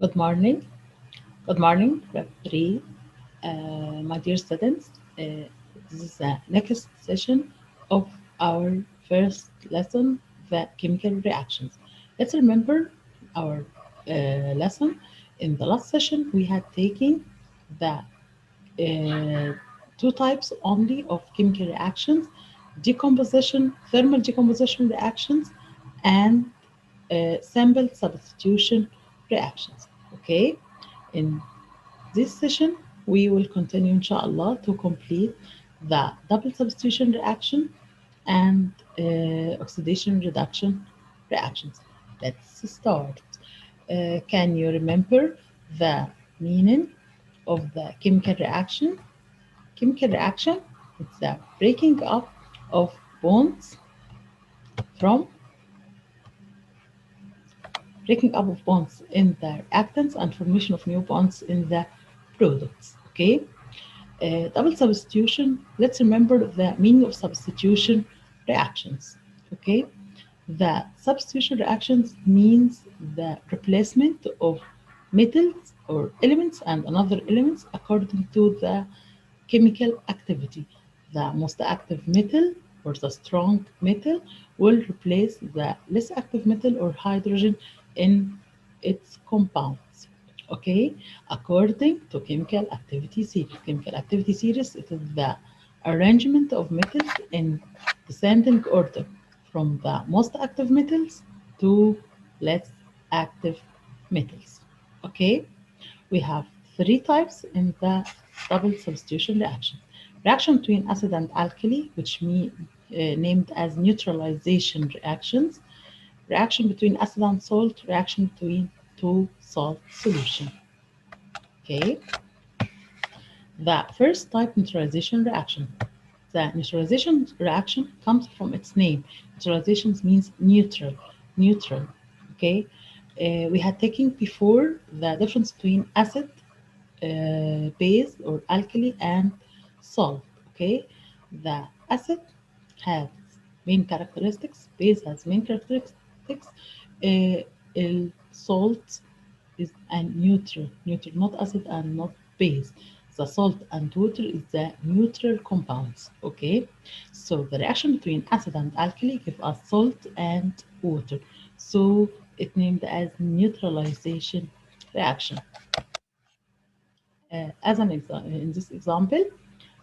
Good morning. Good morning, Prep 3. My dear students, this is the next session of our first lesson, the chemical reactions. Let's remember our lesson. In the last session, we had taken the two types only of chemical reactions, decomposition, thermal decomposition reactions, and sample substitution reactions. Okay, in this session, we will continue, inshallah, to complete the double substitution reaction and oxidation reduction reactions. Let's start. Can you remember the meaning of the chemical reaction? Chemical reaction is the breaking up of bonds from breaking up of bonds in the reactants and formation of new bonds in the products. Okay. Double substitution, let's remember the meaning of substitution reactions. Okay, the substitution reactions means the replacement of metals or elements and another elements according to the chemical activity. The most active metal or the strong metal will replace the less active metal or hydrogen in its compounds. Okay, according to chemical activity series. Chemical activity series, it is the arrangement of metals in descending order from the most active metals to less active metals. Okay, we have three types in the double substitution reaction. Reaction between acid and alkali, which named as neutralization reactions. Reaction between acid and salt, reaction between two salt solution. Okay, the first type neutralization reaction. The neutralization reaction comes from its name. Neutralization means neutral, neutral. Okay, we had taken before the difference between acid, base or alkali, and salt. Okay, the acid has main characteristics, base has main characteristics, salt is a neutral, not acid and not base. The salt and water is the neutral compounds. Okay, so the reaction between acid and alkali give us salt and water. So it named as neutralization reaction. As an example, in this example,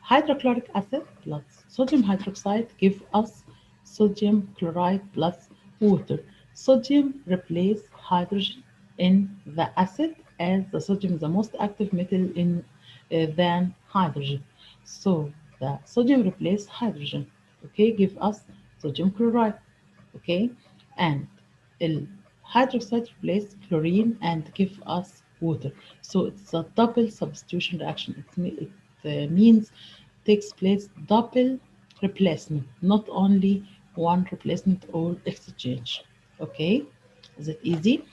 hydrochloric acid plus sodium hydroxide give us sodium chloride plus water. Sodium replace hydrogen in the acid as the sodium is the most active metal in than hydrogen. So the sodium replace hydrogen. Okay, give us sodium chloride. Okay, and the hydroxide replace chlorine and give us water. So it's a double substitution reaction. It means takes place double replacement, not only one replacement or exchange. Okay, is it easy?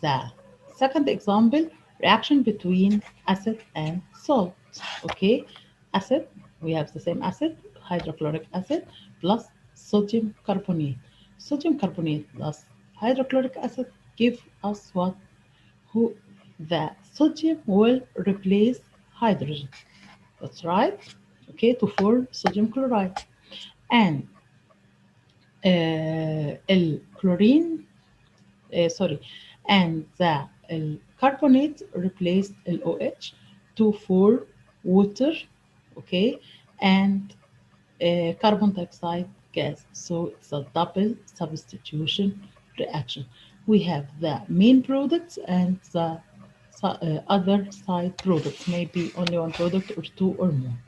The second example, reaction between acid and salt. Okay, acid, we have the same acid, hydrochloric acid plus sodium carbonate. Sodium carbonate plus hydrochloric acid give us what? Who the sodium will replace hydrogen. That's right. Okay, to form sodium chloride. And الchlorine sorry, and the carbonate replaced LOH to form water, okay, and carbon dioxide gas. So it's a double substitution reaction. We have the main products and the other side products, maybe only one product or two or more.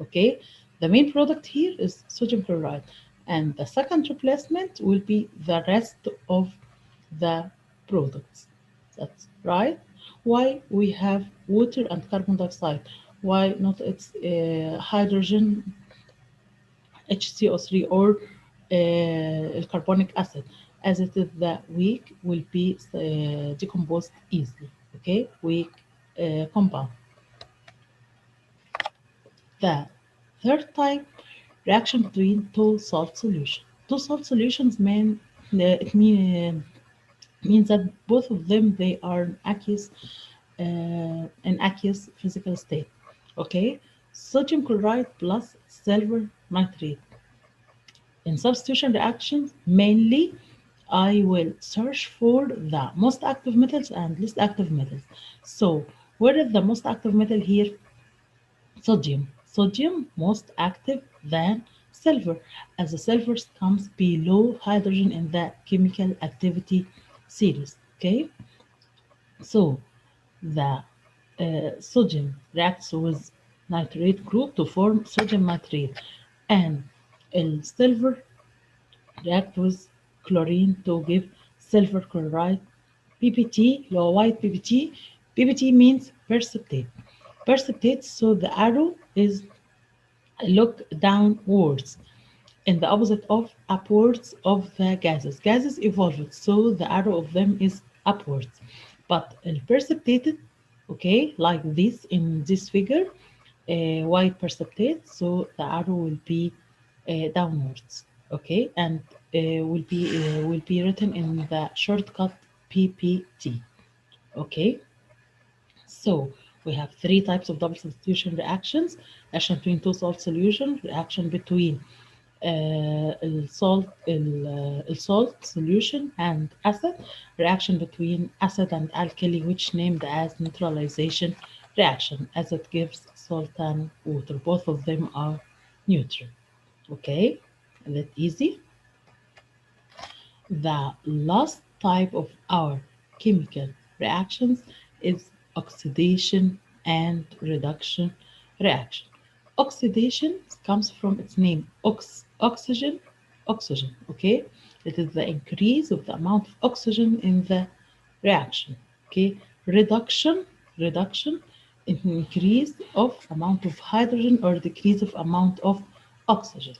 Okay, the main product here is sodium chloride, and the second replacement will be the rest of the products. That's right. Why we have water and carbon dioxide? Why not it's hydrogen HCO3 or carbonic acid, as it is the weak will be decomposed easily. Okay, weak compound. The third type, reaction between two salt solutions. Two salt solutions mean it mean means that both of them they are an aqueous physical state. Okay, sodium chloride plus silver nitrate. In substitution reactions, mainly I will search for the most active metals and least active metals. So, where is the most active metal here? Sodium. Sodium most active than silver, as the silver comes below hydrogen in the chemical activity series. Okay, so the sodium reacts with nitrate group to form sodium nitrate, and silver react with chlorine to give silver chloride. PPT, low white PPT. PPT means precipitate. Precipitate, so the arrow is look downwards in the opposite of upwards of the gases. Gases evolved, so the arrow of them is upwards. But precipitated, okay, like this in this figure, white precipitate, so the arrow will be downwards, okay, and will be written in the shortcut PPT, okay. So we have three types of double substitution reactions: reaction between two salt solutions, reaction between salt solution and acid, reaction between acid and alkali, which named as neutralization reaction, as it gives salt and water. Both of them are neutral. Okay, is that easy? The last type of our chemical reactions is oxidation and reduction reaction. Oxidation comes from its name, oxygen, oxygen, okay? It is the increase of the amount of oxygen in the reaction, okay? Reduction, increase of amount of hydrogen or decrease of amount of oxygen.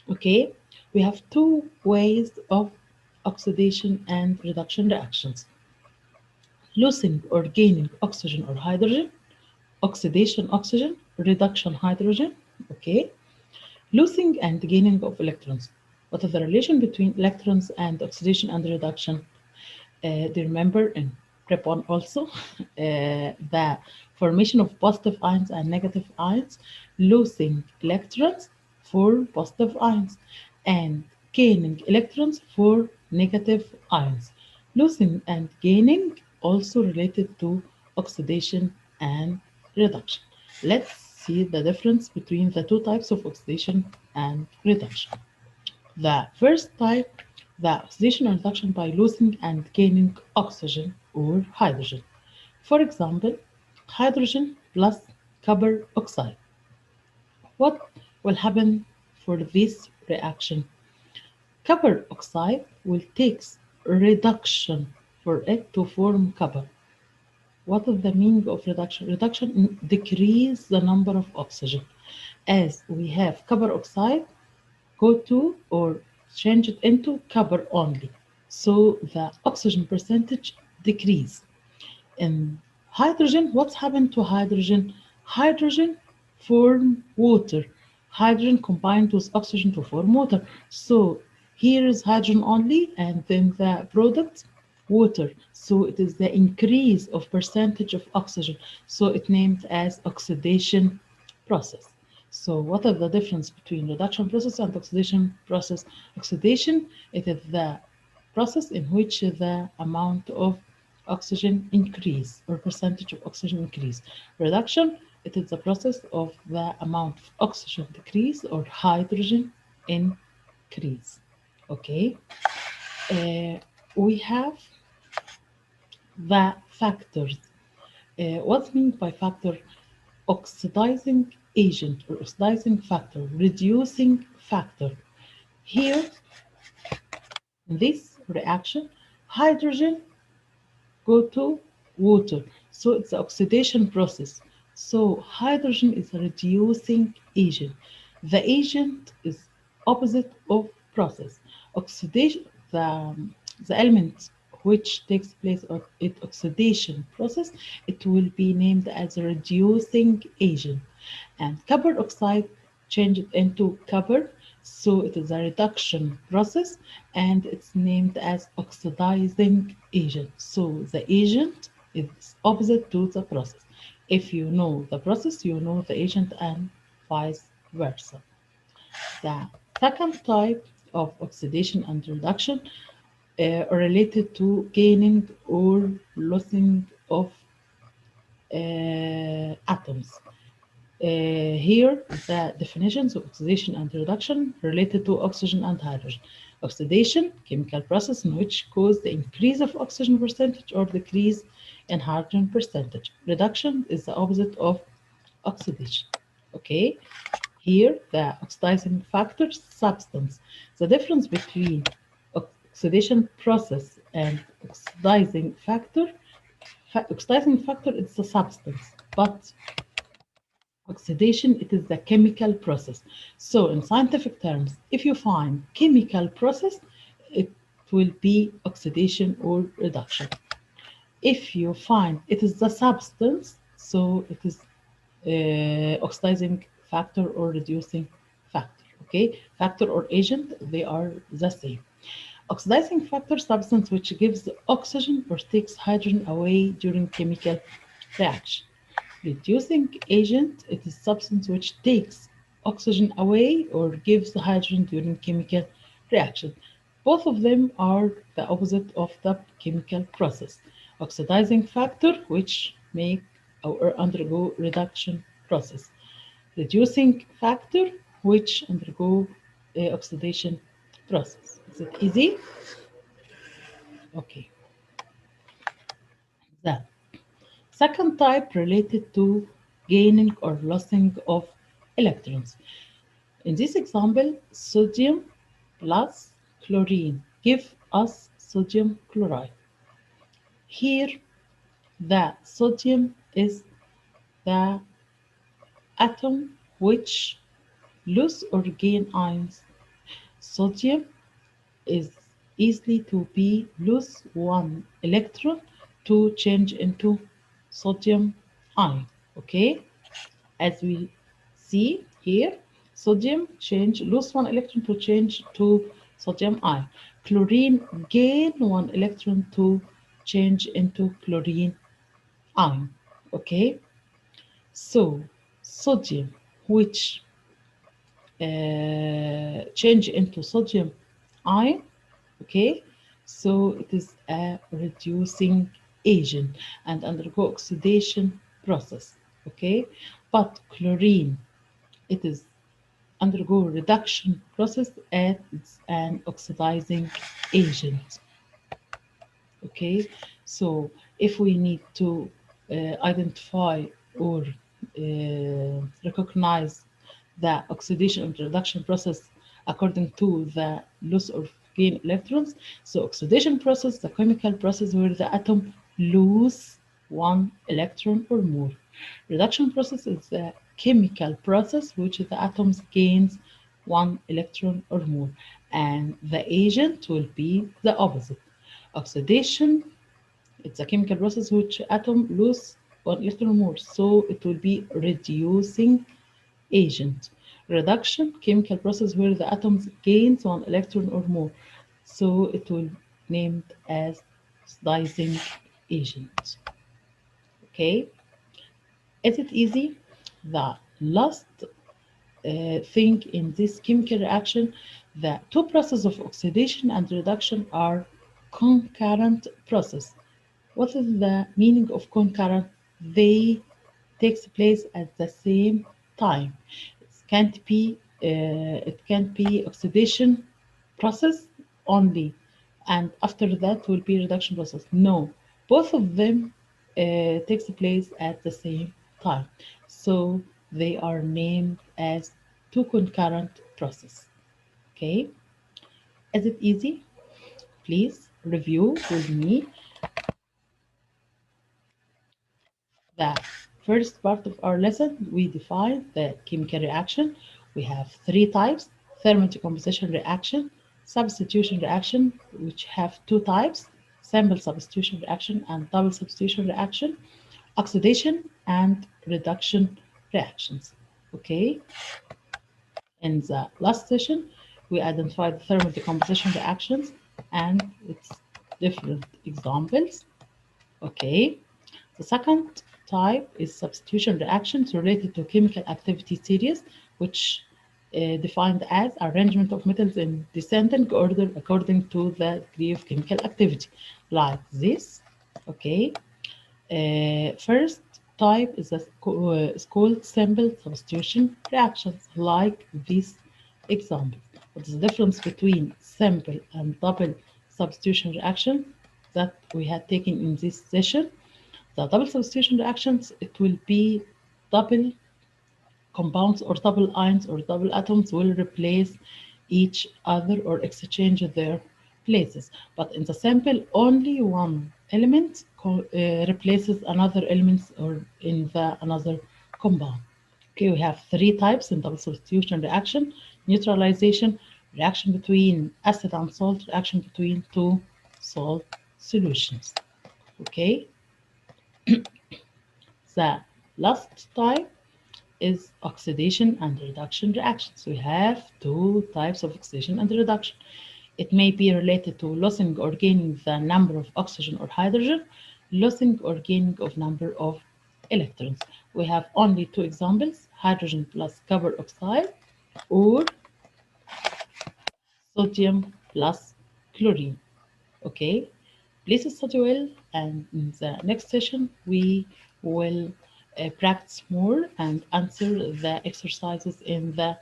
Okay, we have two ways of oxidation and reduction reactions: losing or gaining oxygen or hydrogen, oxidation oxygen, reduction hydrogen. Okay, losing and gaining of electrons. What is the relation between electrons and oxidation and reduction? Do you remember in prep 1 also the formation of positive ions and negative ions, losing electrons for positive ions and gaining electrons for negative ions. Losing and gaining also related to oxidation and reduction. Let's see the difference between the two types of oxidation and reduction. The first type, the oxidation or reduction by losing and gaining oxygen or hydrogen. For example, hydrogen plus copper oxide. What will happen for this reaction? Copper oxide will take reduction for it to form copper. What is the meaning of reduction? Reduction decrease the number of oxygen. As we have copper oxide, go to or change it into copper only. So the oxygen percentage decrease. In hydrogen, what's happened to hydrogen? Hydrogen form water. Hydrogen combined with oxygen to form water. So here is hydrogen only, and then the product water. So it is the increase of percentage of oxygen. So it named as oxidation process. So what are the difference between reduction process and oxidation process? Oxidation, it is the process in which the amount of oxygen increase or percentage of oxygen increase. Reduction, it is the process of the amount of oxygen decrease or hydrogen increase. Okay, uh, we have the factors. What's meant by factor? Oxidizing agent or oxidizing factor, reducing factor. Here, in this reaction, hydrogen go to water. So it's the oxidation process. So hydrogen is a reducing agent. The agent is opposite of process. Oxidation, the element which takes place of its oxidation process, it will be named as a reducing agent. And copper oxide change it into copper. So it is a reduction process and it's named as oxidizing agent. So the agent is opposite to the process. If you know the process, you know the agent and vice versa. The second type of oxidation and reduction are related to gaining or losing of atoms. Here, the definitions of oxidation and reduction related to oxygen and hydrogen. Oxidation, chemical process in which cause the increase of oxygen percentage or decrease in hydrogen percentage. Reduction is the opposite of oxidation. Okay, here the oxidizing factor substance. The difference between oxidation process and oxidizing factor is the substance, but oxidation, it is the chemical process. So in scientific terms, if you find chemical process, it will be oxidation or reduction. If you find it is the substance, so it is oxidizing factor or reducing factor. Okay, factor or agent, they are the same. Oxidizing factor, substance which gives oxygen or takes hydrogen away during chemical reaction. Reducing agent, it is substance which takes oxygen away or gives hydrogen during chemical reaction. Both of them are the opposite of the chemical process. Oxidizing factor, which make or undergo reduction process. Reducing factor, which undergo oxidation process. Is it easy? Okay. The second type related to gaining or losing of electrons. In this example, sodium plus chlorine give us sodium chloride. Here, the sodium is the atom which lose or gain ions. Sodium is easily to be lose one electron to change into sodium ion. Okay, as we see here, sodium change lose one electron to change to sodium ion. Chlorine gain one electron to change into chlorine ion. Okay, so sodium which change into sodium ion. Okay, so it is a reducing agent and undergo oxidation process. Okay, but chlorine, it is undergo reduction process as it's an oxidizing agent. Okay, so if we need to identify or recognize the oxidation and reduction process according to the loss or gain electrons. So oxidation process, the chemical process where the atom lose one electron or more. Reduction process is the chemical process which the atoms gains one electron or more. And the agent will be the opposite. Oxidation, it's a chemical process which atom lose one electron or more. So it will be reducing agent. Reduction, chemical process where the atoms gains one electron or more. So it will be named as oxidizing agent. Okay, is it easy? The last thing in this chemical reaction, the two processes of oxidation and reduction are concurrent process. What is the meaning of concurrent? They takes place at the same time. It can't be oxidation process only, and after that will be reduction process. No, both of them takes place at the same time. So they are named as two concurrent process. Okay, is it easy? Please review with me the first part of our lesson. We define the chemical reaction. We have three types: thermal decomposition reaction, substitution reaction, which have two types: simple substitution reaction and double substitution reaction, oxidation and reduction reactions. Okay, In the last session, we identified the thermal decomposition reactions and its different examples. Okay. The second type is substitution reactions related to chemical activity series, which defined as arrangement of metals in descending order according to the degree of chemical activity, like this. Okay. First type is called simple substitution reactions, like this example. What is the difference between simple and double substitution reaction that we had taken in this session? The double substitution reactions, it will be double compounds or double ions or double atoms will replace each other or exchange their places. But in the sample, only one element replaces another element or in the another compound. Okay, we have three types in double substitution reaction: neutralization, reaction between acid and salt, reaction between two salt solutions. Okay, the last type is oxidation and reduction reactions. We have two types of oxidation and reduction. It may be related to losing or gaining the number of oxygen or hydrogen, losing or gaining of number of electrons. We have only two examples: hydrogen plus copper oxide or sodium plus chlorine. Okay, please study well, and in the next session we will practice more and answer the exercises in the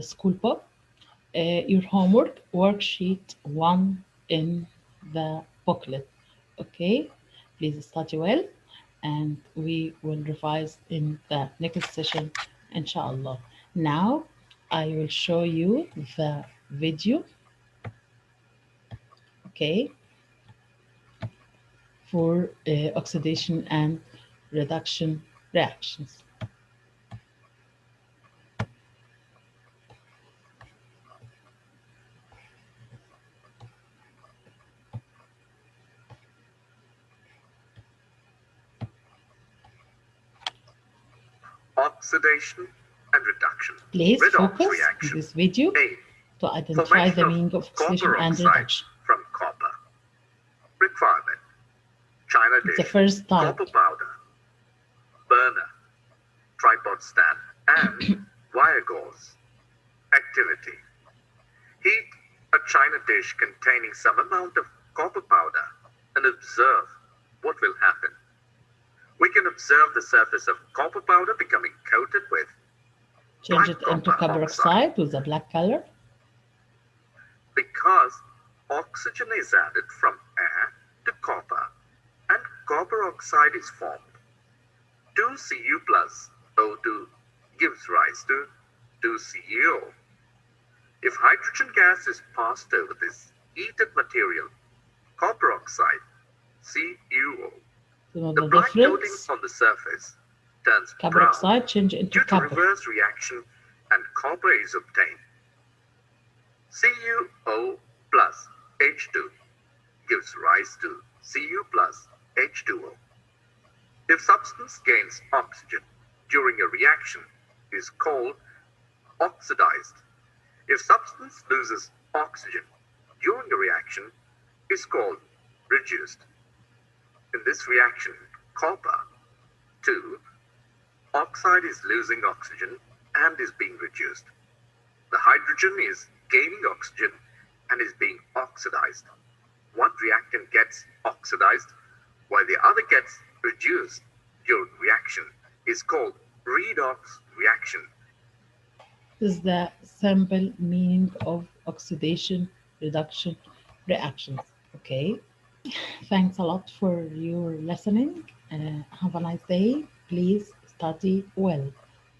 school book. Your homework worksheet 1 in the booklet. Okay, please study well, and we will revise in the next session, inshallah. Now I will show you the video, okay, for oxidation and reduction reactions. Oxidation and reduction. Please Redox focus reaction. in this video A. to identify the Formation meaning of of oxidation copper and oxide reduction. from copper. Requirement: China It's the dish, first type. copper powder, burner, tripod stand, and wire gauze. Activity: Heat a china dish containing some amount of copper powder and observe what will happen. We can observe the surface of copper powder becoming coated with Change black it into copper oxide with a black color. because oxygen is added from air to copper and copper oxide is formed. 2Cu plus O2 gives rise to 2CO. If hydrogen gas is passed over this heated material, copper oxide, CuO, You know the the black coating difference? on the surface turns Copper brown oxide change into due to copper. reverse reaction and copper is obtained. CuO plus H2 gives rise to Cu plus H2O. If substance gains oxygen during a reaction, it is called oxidized. If substance loses oxygen during a reaction, it is called reduced. In this reaction, copper 2 oxide is losing oxygen and is being reduced. The hydrogen is gaining oxygen and is being oxidized. One reactant gets oxidized while the other gets reduced during reaction is called redox reaction. This is the simple meaning of oxidation reduction reactions. Okay. Thanks a lot for your listening. Have a nice day. Please study well.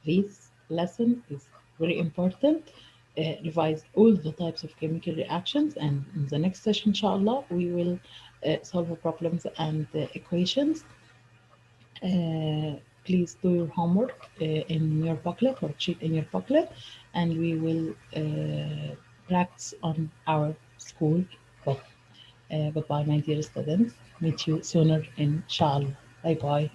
This lesson is very important. Revise all the types of chemical reactions, and in the next session, inshallah, we will solve the problems and equations. Please do your homework in your booklet or cheat in your booklet, and we will practice on our school book. Goodbye, my dear students. Meet you sooner, inshallah. Bye bye.